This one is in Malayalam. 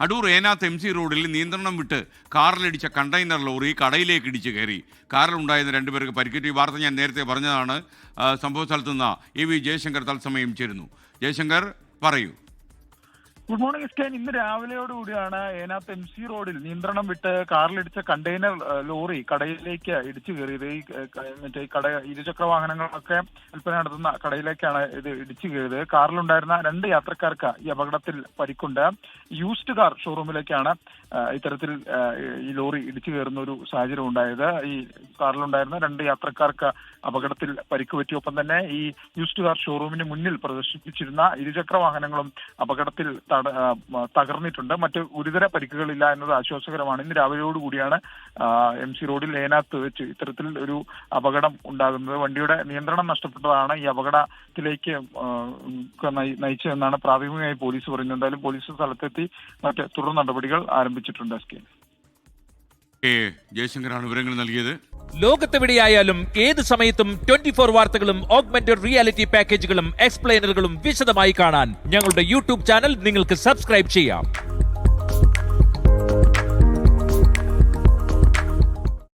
അടൂർ ഏനാത്ത് MC റോഡിൽ നിയന്ത്രണം വിട്ട് കാറിലിടിച്ച കണ്ടെയ്നർ ലോറി കടയിലേക്ക് ഇടിച്ച് കയറി. കാറിലുണ്ടായിരുന്ന 2 പേർക്ക് പരിക്കേറ്റു. ഈ വാർത്ത ഞാൻ നേരത്തെ പറഞ്ഞതാണ്. സംഭവ സ്ഥലത്ത് നിന്ന് EV ജയശങ്കർ തത്സമയം ചേരുന്നു. ജയശങ്കർ, പറയൂ. ഗുഡ് മോർണിംഗ് എസ്കേൻ. ഇന്ന് രാവിലെയോടുകൂടിയാണ് ഏനാത്ത് MC റോഡിൽ നിയന്ത്രണം വിട്ട് കാറിലിടിച്ച കണ്ടെയ്നർ ലോറി കടയിലേക്ക് ഇടിച്ചു കയറിയത്. ഈ കട ഇരുചക്ര വാഹനങ്ങളൊക്കെ വിൽപ്പന നടത്തുന്ന കടയിലേക്കാണ് ഇത് ഇടിച്ചു കയറിയത്. കാറിലുണ്ടായിരുന്ന 2 യാത്രക്കാർക്ക് ഈ അപകടത്തിൽ പരിക്കുണ്ട്. യൂസ്ഡ് കാർ ഷോറൂമിലേക്കാണ് ഇത്തരത്തിൽ ഈ ലോറി ഇടിച്ചു കയറുന്ന ഒരു സാഹചര്യം ഉണ്ടായത്. ഈ കാറിലുണ്ടായിരുന്ന 2 യാത്രക്കാർക്ക് അപകടത്തിൽ പരിക്ക് പറ്റി. ഒപ്പം തന്നെ ഈ യൂസ്ഡ് കാർ ഷോറൂമിന് മുന്നിൽ പ്രദർശിപ്പിച്ചിരുന്ന ഇരുചക്ര വാഹനങ്ങളും അപകടത്തിൽ തകർന്നിട്ടുണ്ട്. മറ്റ് ഗുരുതര പരിക്കുകളില്ല എന്നത് ആശ്വാസകരമാണ്. ഇന്ന് രാവിലെയോടുകൂടിയാണ് MC റോഡിൽ ഏനാത്ത് വെച്ച് ഇത്തരത്തിൽ ഒരു അപകടം ഉണ്ടാകുന്നത്. വണ്ടിയുടെ നിയന്ത്രണം നഷ്ടപ്പെട്ടതാണ് ഈ അപകടത്തിലേക്ക് നയിച്ചതെന്നാണ് പ്രാഥമികമായി പോലീസ് പറയുന്നത്. എന്തായാലും പോലീസ് സ്ഥലത്തെത്തി മറ്റ് തുടർ നടപടികൾ ആരംഭിച്ചിട്ടുണ്ട്. ജയശങ്കറാണ് വിവരങ്ങൾ നൽകിയത്. ലോകത്തെവിടെയായാലും ഏത് സമയത്തും 24 വാർത്തകളും ഓഗ്മെന്റഡ് റിയാലിറ്റി പാക്കേജുകളും എക്സ്പ്ലെയിനറുകളും വിശദമായി കാണാൻ ഞങ്ങളുടെ YouTube ചാനൽ നിങ്ങൾക്ക് സബ്സ്ക്രൈബ് ചെയ്യാം.